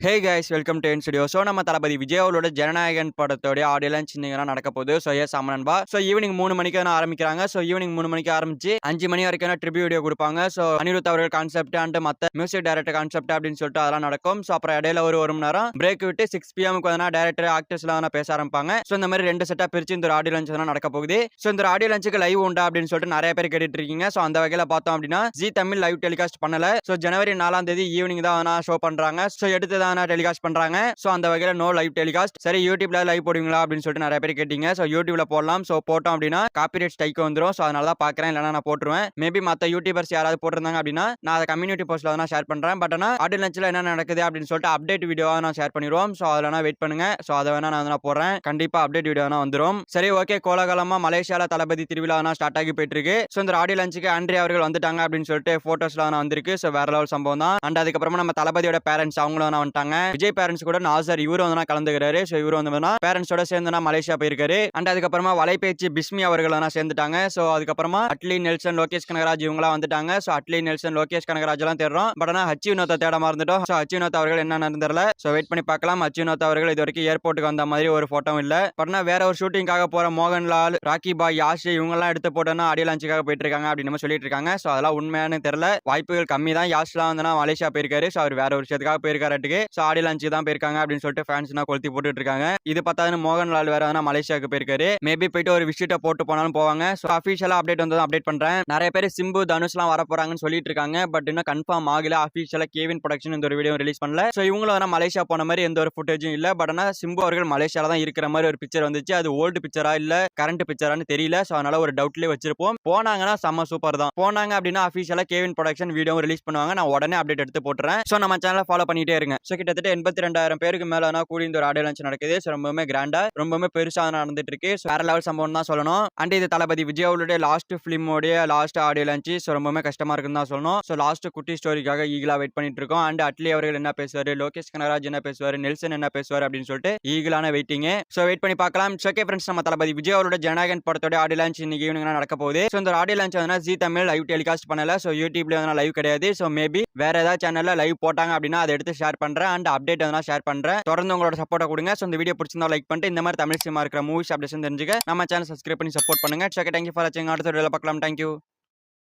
Hey guys welcome to N studio. So நம்ம தளபதி விஜய் அவர்களோட ஜனநாயகன் படத்தோடைய ஆடியோ லான்ச் இன்னைக்கு நடக்க போகுது. ஸோ எஸ் அம்மன்பா. ஸோ ஈவினிங் 3 மணிக்கு தான் ஆரம்பிக்கிறாங்க. ஸோ ஈவினிங் 3 மணிக்கு ஆரம்பிச்சு 5 மணி வரைக்கும் ட்ரிபியூ வீடியோ கொடுப்பாங்க. ஸோ அனிருத் அவர்கள் கான்செப்ட் அண்ட் மற்ற மியூசிக் டைரக்டர் கான்செப்ட் அப்படின்னு சொல்லிட்டு அதெல்லாம் நடக்கும். ஸோ அப்புறம் இடையில ஒரு மணி நேரம் பிரேக் விட்டு 6 PM டைரக்டர் ஆக்டர்ஸ்லாம் பேச ஆரம்பிப்பாங்க. ஸோ இந்த மாதிரி 2 செட்டா பிரிச்சு இந்த ஆடியோ லான்ச் தான் நடக்க போகுது. ஸோ இந்த ஆடியோ லான்ச்சுக்கு லைவ் உண்டா அப்படின்னு சொல்லிட்டு நிறைய பேர் கேட்டுட்டு இருக்கீங்க. ஸோ அந்த வகையில் பார்த்தோம் அப்படின்னா ஜி தமிழ் லைவ் டெலிகாஸ்ட் பண்ணல. ஸோ ஜனவரி 4ஆம் தேதி ஈவினிங் தான் ஷோ பண்றாங்க. ஸோ எடுத்து தான் டெலிகாஸ்ட் பண்றாங்க. சோ அந்த வகையில நோ லைவ் டெலிகாஸ்ட். சரி யூடியூப்ல லைவ் போடுவீங்களா அப்படின்னு சொல்லிட்டு நிறைய பேர் கேட்டீங்க. சோ யூடியூப்ல போடலாம். சோ போட்டோம் அப்படின்னா காப்பிரைட் ஸ்ட்ரைக் வந்துரும். சோ அதனால தான் பாக்குறேன், இல்லனா நான் போட்டுருவேன். மேபி மத்த யூடியூபர்ஸ் யாராவது போட்டிருந்தாங்க அப்படின்னா நான் அதை கம்யூனிட்டி போஸ்ட்ல தான் ஷேர் பண்றேன். பட் ஆனா ஆடியோ லான்ச்ல என்ன நடக்குது அப்படின்னு சொல்லிட்டு அப்டேட் வீடியோவா நான் ஷேர் பண்ணிடுவோம். சோ அதெல்லாம் வெயிட் பண்ணுங்க. சோ அதை வேணா நான் போடுறேன். கண்டிப்பா அப்டேட் வீடியோ வந்துரும். சரி ஓகே, கோலாகலமா மலேசியால தளபதி திருவிழா ஸ்டார்ட் ஆகி போயிட்டு இருக்கு. சோ இந்த ஆடியோ லான்ச்சுக்கு ஆண்ட்ரியா அவர்கள் வந்துட்டாங்க அப்படின்னு சொல்லிட்டு போட்டோஸ்லாம் வந்திருக்கு. சோ வேற லெவல் சம்பவம் தான். அண்ட் அதுக்கப்புறமா நம்ம தளபதியோட பேரண்ட்ஸ் அவங்களும் வந்துட்டாங்க. விஜய் பேரண்ட்ஸ் கூட நாசர் இவரு கலந்துக்கிறாரு. சோ இவரு பேரண்ட்ஸோட சேர்ந்து மலேசியா போயிருக்காரு. அண்ட் அதுக்கப்புறமா வலைபேச்சு பிஸ்மி அவர்கள் சேர்ந்துட்டாங்க. சோ அதுக்கப்புறமா அட்லி நெல்சன் லோகேஷ் கனகராஜ் இவங்கலாம் வந்துட்டாங்க. சோ அட்லி நெல்சன் லோகேஷ் கனகராஜ் எல்லாம் தேடுறோம். பட் ஆனா ஹச்சி வினோத்தை தேட மறந்துட்டோம். சோ ஹச்சி வினோத் அவர்கள் என்ன நடந்தல. சோ வெயிட் பண்ணி பார்க்கலாம். ஹச்சி வினோத் அவர்கள் இது வரைக்கும் ஏர்போர்ட்டுக்கு வந்த மாதிரி ஒரு போட்டோ இல்ல. பட் வேற ஒரு ஷூட்டிங்காக போற மோகன்லால், ராக்கி பாய், யாஷ் இவங்க எல்லாம் எடுத்து போட்டோன்னா ஆடியோ லான்ச்சுக்காக போயிட்டு இருக்காங்க அப்படின்னு சொல்லிட்டு இருக்காங்க. சோ அதெல்லாம் உண்மையானு தெரியல. வாய்ப்புகள் கம்மி தான். யாஷ்லாம் மலேசியா போயிருக்காரு. சோ அவர் வேற ஒரு விஷயத்துக்காக போயிருக்காரு. சோ ஆடியோ லான்ச்சுக்கு தான் போயிருக்காங்க அப்படின்னு சொல்லிட்டு ஃபேன்ஸ் கொளுத்தி போட்டுட்டு இருக்காங்க. இது பார்த்தாலும் மோகன்லால் வேற மலேசியாவுக்கு போயிருக்காரு. மேபி போயிட்டு ஒரு விசிட்ட போட்டு போனாலும் போவாங்க. சோ அபிஷியலா அப்டேட் வந்து அப்டேட் பண்றேன். நிறைய பேர் சிம்பு தனுஷ்லாம் வர போறாங்கன்னு சொல்லிட்டு இருக்காங்க. பட் இன்னும் கன்ஃபார்ம் ஆகல. அபிஷியலா கேவின் ப்ரொடக்ஷன் இந்த ஒரு வீடியோ ரிலீஸ் பண்ணல. சோ இவங்களும் மலேசியா போன மாதிரி எந்த ஒரு ஃபுட்டேஜும் இல்ல. பட் ஆனா சிம்பு அவர்கள் மலேசியால தான் இருக்கிற மாதிரி ஒரு பிக்சர் வந்துச்சு. அது ஓல்டு பிக்சரா இல்ல கரண்ட் பிக்சரான்னு தெரியல. சோ அதனால ஒரு டவுட்லயே வச்சிருப்போம். போனாங்கன்னா செம்ம சூப்பர் தான். போனாங்க அப்படின்னா அபிஷியலா கேவின் ப்ரொடக்ஷன் வீடியோ ரிலீஸ் பண்ணுவாங்க. நான் உடனே அப்டேட் எடுத்து போட்டுறேன். சோ நம்ம சேனலை ஃபாலோ பண்ணிட்டே இருங்க. சோ கிட்டத்தட்ட 82,000 பேருக்கு மேல கூடி இந்த ஒரு ஆடியோ லான்ச் நடக்குது. ரொம்பவே கிராண்டா ரொம்பவே பெருசா நடந்துட்டு இருக்கு. வேற லெவல் சம்பவம் தான் சொல்லணும். அண்ட் இது தளபதி விஜய் அவர்களுடைய லாஸ்ட் பிலிமோடைய லாஸ்ட் ஆடியோ லான்ச். ரொம்பவே கஷ்டமா இருக்குன்னு தான் சொல்லணும். சோ லாஸ்ட் குட்டி ஸ்டோரிக்காக ஈகிளா வெயிட் பண்ணிட்டு இருக்கோம். அண்ட் அட்லி அவர்கள் என்ன பேசுவாரு, லோகேஷ் கனகராஜ் என்ன பேசுவாரு, நெல்சன் என்ன பேசுவாரு அப்படின்னு சொல்லிட்டு ஈகிளான வெயிட்டிங். சோ வெயிட் பண்ணி பார்க்கலாம். ஓகே ஃப்ரெண்ட்ஸ், நம்ம தளபதி விஜய் அவரோட ஜனநாயகன் படத்தோட ஆடியோ லான்ச் இன்னைக்கு ஈவினிங் நடக்க போகுது. சோ இந்த audio launch G Tamil live telecast பண்ணல. சோ யூடியூப்ல லைவ் கிடையாது. சோ மேபி வேற ஏதாவது சேனல்ல லைவ் போட்டாங்க அப்படின்னா அதை எடுத்து ஷேர் பண்றேன். அண்ட் அப்டேட் ஷேர் பண்றேன். தொடர்ந்து உங்களோட சப்போர்ட்டை கொடுங்க. சோ இந்த வீடியோ பிடிச்சிருந்தா லைக் பண்ணிட்டு இந்த மாதிரி தமிழ் சினிமா இருக்கிற மூவிஸ் அப்டேஷன் தெரிஞ்சுக்க நம்ம சேனல் சப்ஸ்கிரைப் பண்ணி சப்போர்ட் பண்ணுங்க. ஓகே, தேங்க்யூ ஃபார் வாட்சிங். அடுத்த வீடியோல பார்க்கலாம். தேங்க்யூ.